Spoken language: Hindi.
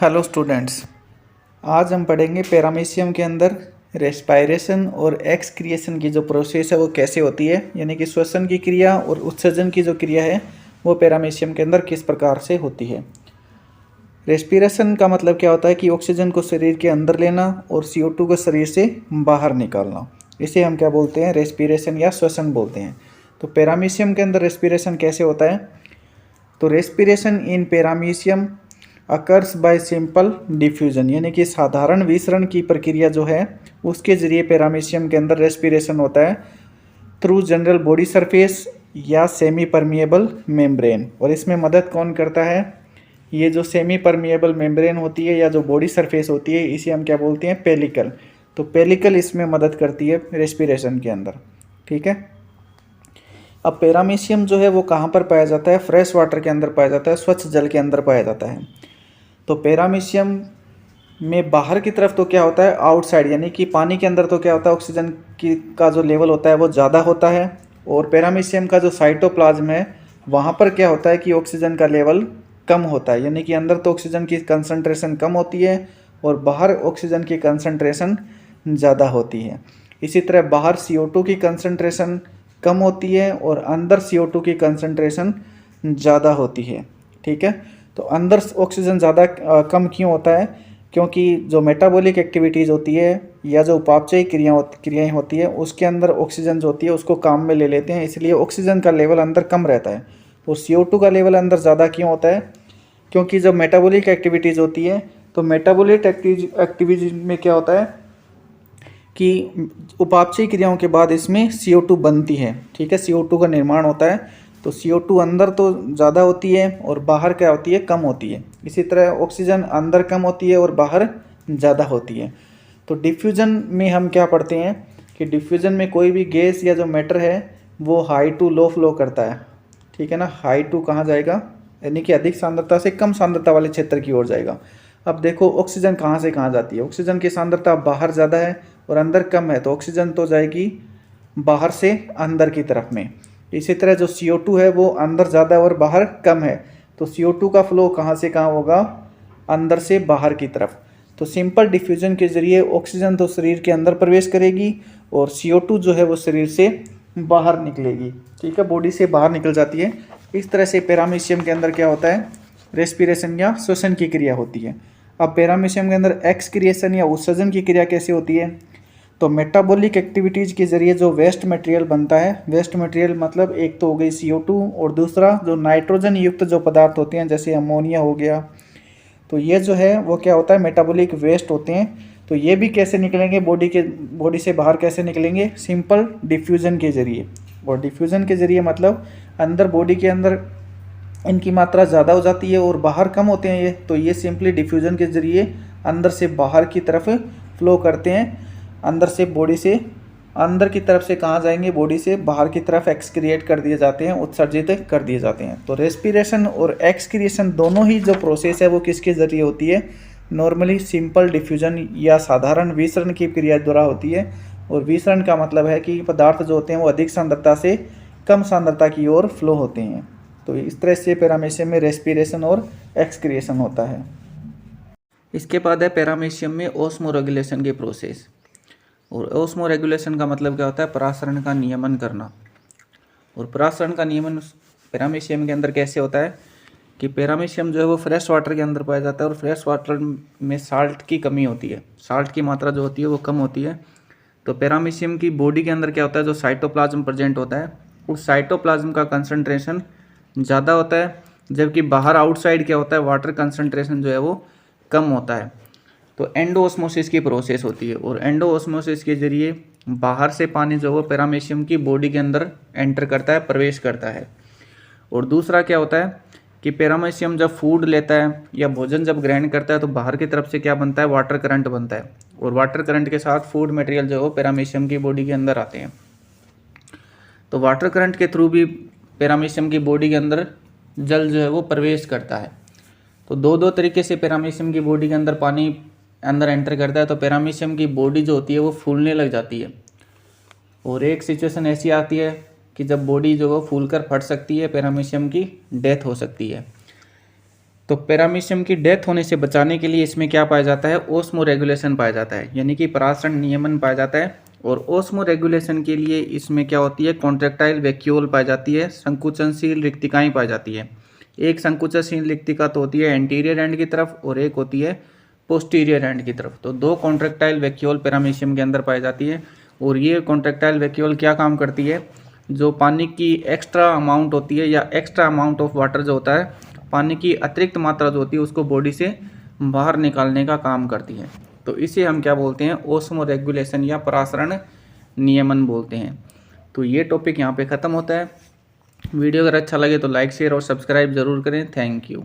हेलो स्टूडेंट्स, आज हम पढ़ेंगे पैरामीशियम के अंदर रेस्पायरेशन और एक्सक्रिएशन की जो प्रोसेस है वो कैसे होती है, यानी कि श्वसन की क्रिया और उत्सर्जन की जो क्रिया है वो पैरामीशियम के अंदर किस प्रकार से होती है। रेस्पिरेशन का मतलब क्या होता है कि ऑक्सीजन को शरीर के अंदर लेना और CO2 को शरीर से बाहर निकालना। इसे हम क्या बोलते हैं, रेस्पिरेशन या श्वसन बोलते हैं। तो पैरामीशियम के अंदर रेस्पिरेशन कैसे होता है, तो respiration in paramecium occurs by simple diffusion, यानी कि साधारण विसरण की प्रक्रिया जो है उसके जरिए पैरामीशियम के अंदर रेस्पिरेशन होता है थ्रू जनरल बॉडी सरफेस या सेमी परमिएबल मेम्ब्रेन। और इसमें मदद कौन करता है, ये जो सेमी परमिएबल मेम्ब्रेन होती है या जो बॉडी सरफेस होती है इसे हम क्या बोलते हैं, पेलिकल। तो पेलिकल इसमें मदद करती है रेस्पिरेशन के अंदर। ठीक है। अब पैरामीशियम जो है वो कहाँ पर पाया जाता है, फ्रेश वाटर के अंदर पाया जाता है, स्वच्छ जल के अंदर पाया जाता है। तो पैरामीशियम में बाहर की तरफ तो क्या होता है, आउटसाइड, यानी कि पानी के अंदर तो क्या होता है, ऑक्सीजन की का जो लेवल होता है वो ज़्यादा होता है। और पैरामीशियम का जो साइटोप्लाज्म है वहाँ पर क्या होता है कि ऑक्सीजन का लेवल कम होता है, यानी कि अंदर तो ऑक्सीजन की कंसंट्रेशन कम होती है और बाहर ऑक्सीजन की कंसंट्रेशन ज़्यादा होती है। इसी तरह बाहर CO2 की कंसंट्रेशन कम होती है और अंदर CO2 की कंसंट्रेशन ज़्यादा होती है। ठीक है। तो अंदर ऑक्सीजन ज़्यादा कम क्यों होता है, क्योंकि जो मेटाबॉलिक एक्टिविटीज़ होती है या जो उपापचयी क्रियाएँ होती है उसके अंदर ऑक्सीजन जो होती है उसको काम में ले लेते हैं, इसलिए ऑक्सीजन का लेवल अंदर कम रहता है। और CO2 का लेवल अंदर ज़्यादा क्यों होता है, क्योंकि जब मेटाबॉलिक एक्टिविटीज़ होती है तो मेटाबॉलिक एक्टिविटीज में क्या होता है कि उपापचयी क्रियाओं के बाद इसमें CO2 बनती है। ठीक है, CO2 का निर्माण होता है। तो CO2 अंदर तो ज़्यादा होती है और बाहर क्या होती है, कम होती है। इसी तरह ऑक्सीजन अंदर कम होती है और बाहर ज़्यादा होती है। तो डिफ्यूजन में हम क्या पढ़ते हैं कि डिफ्यूजन में कोई भी गैस या जो मैटर है वो हाई टू लो फ्लो करता है। ठीक है ना, हाई टू कहाँ जाएगा, यानी कि अधिक सांद्रता से कम सांद्रता वाले क्षेत्र की ओर जाएगा। अब देखो ऑक्सीजन कहाँ से कहाँ जाती है, ऑक्सीजन की सांद्रता बाहर ज़्यादा है और अंदर कम है, तो ऑक्सीजन तो जाएगी बाहर से अंदर की तरफ में। इसी तरह जो CO2 है वो अंदर ज़्यादा और बाहर कम है, तो CO2 का फ्लो कहाँ से कहाँ होगा, अंदर से बाहर की तरफ। तो सिंपल डिफ्यूजन के ज़रिए ऑक्सीजन तो शरीर के अंदर प्रवेश करेगी और CO2 जो है वो शरीर से बाहर निकलेगी। ठीक है, बॉडी से बाहर निकल जाती है। इस तरह से पैरामीशियम के अंदर क्या होता है, रेस्पिरेशन या श्वसन की क्रिया होती है। अब पैरामीशियम के अंदर एक्सक्रिएशन या उत्सर्जन की क्रिया कैसे होती है, तो मेटाबॉलिक एक्टिविटीज़ के ज़रिए जो वेस्ट मटेरियल बनता है, वेस्ट मटेरियल मतलब एक तो हो गई CO2 और दूसरा जो नाइट्रोजन युक्त जो पदार्थ होते हैं जैसे अमोनिया हो गया, तो ये जो है वो क्या होता है, मेटाबॉलिक वेस्ट होते हैं। तो ये भी कैसे निकलेंगे, बॉडी से बाहर कैसे निकलेंगे, सिंपल डिफ्यूज़न के ज़रिए। और डिफ्यूज़न के ज़रिए मतलब अंदर बॉडी के अंदर इनकी मात्रा ज़्यादा हो जाती है और बाहर कम होते हैं ये, तो ये सिंपली डिफ्यूज़न के ज़रिए अंदर से बाहर की तरफ फ्लो करते हैं। अंदर से बॉडी से अंदर की तरफ से कहाँ जाएंगे, बॉडी से बाहर की तरफ एक्सक्रिएट कर दिए जाते हैं, उत्सर्जित कर दिए जाते हैं। तो रेस्पिरेशन और एक्सक्रिएशन दोनों ही जो प्रोसेस है वो किसके ज़रिए होती है, नॉर्मली सिंपल डिफ्यूजन या साधारण विसरण की क्रिया द्वारा होती है। और विसरण का मतलब है कि पदार्थ जो होते हैं वो अधिक सांद्रता से कम सांद्रता की ओर फ्लो होते हैं। तो इस तरह से पैरामीशियम में रेस्पिरेशन और एक्सक्रिएशन होता है। इसके बाद है पैरामीशियम में ऑस्मो रेगुलेशन की प्रोसेस। और ऑस्मो रेगुलेशन का मतलब क्या होता है, परासरण का नियमन करना। और परासरण का नियमन पैरामीशियम के अंदर कैसे होता है कि पैरामीशियम जो है वो फ्रेश वाटर के अंदर पाया जाता है और फ्रेश वाटर में साल्ट की कमी होती है, साल्ट की मात्रा जो होती है वो कम होती है। तो पैरामीशियम की बॉडी के अंदर क्या होता है, जो साइटोप्लाज्म प्रेजेंट होता है उस साइटोप्लाज्म का कंसंट्रेशन ज़्यादा होता है, जबकि बाहर आउटसाइड क्या होता है, वाटर कंसंट्रेशन जो है वो कम होता है। तो एंडोऑस्मोसिस की प्रोसेस होती है और एंडोऑस्मोसिस के जरिए बाहर से पानी जो है पैरामीशियम की बॉडी के अंदर एंटर करता है, प्रवेश करता है। और दूसरा क्या होता है कि पैरामीशियम जब फूड लेता है या भोजन जब ग्रहण करता है तो बाहर की तरफ से क्या बनता है, वाटर करंट बनता है। और वाटर करंट के साथ फूड मटेरियल जो है पैरामीशियम की बॉडी के अंदर आते हैं। तो वाटर करंट के थ्रू भी पैरामीशियम की बॉडी के अंदर जल जो है वो प्रवेश करता है। तो दो तरीके से पैरामीशियम की बॉडी के अंदर पानी अंदर एंटर करता है। तो पैरामीशियम की बॉडी जो होती है वो फूलने लग जाती है। और एक सिचुएशन ऐसी आती है कि जब बॉडी जो वो फूल कर फट सकती है, पैरामीशियम की डेथ हो सकती है। तो पैरामीशियम की डेथ होने से बचाने के लिए इसमें क्या पाया जाता है, ओस्मो रेगुलेशन पाया जाता है, यानी कि परासरण नियमन पाया जाता है। और ओस्मो रेगुलेशन के लिए इसमें क्या होती है, कॉन्ट्रैक्टाइल वैक्यूल पाई जाती है, संकुचनशील रिक्तिकाएँ पाई जाती है। एक संकुचनशील रिक्तिका तो होती है एंटीरियर एंड की तरफ और एक होती है पोस्टीरियर एंड की तरफ। तो 2 कॉन्ट्रैक्टाइल वैक्यूल पैरामीशियम के अंदर पाई जाती है। और ये कॉन्ट्रैक्टाइल वैक्यूल क्या काम करती है, जो पानी की एक्स्ट्रा अमाउंट होती है या एक्स्ट्रा अमाउंट ऑफ वाटर जो होता है, पानी की अतिरिक्त मात्रा जो होती है उसको बॉडी से बाहर निकालने का काम करती है। तो इसे हम क्या बोलते हैं, ओस्मो रेगुलेशन या परासरण नियमन बोलते हैं। तो ये टॉपिक यहाँ पे ख़त्म होता है। वीडियो अगर अच्छा लगे तो लाइक शेयर और सब्सक्राइब ज़रूर करें। Thank you.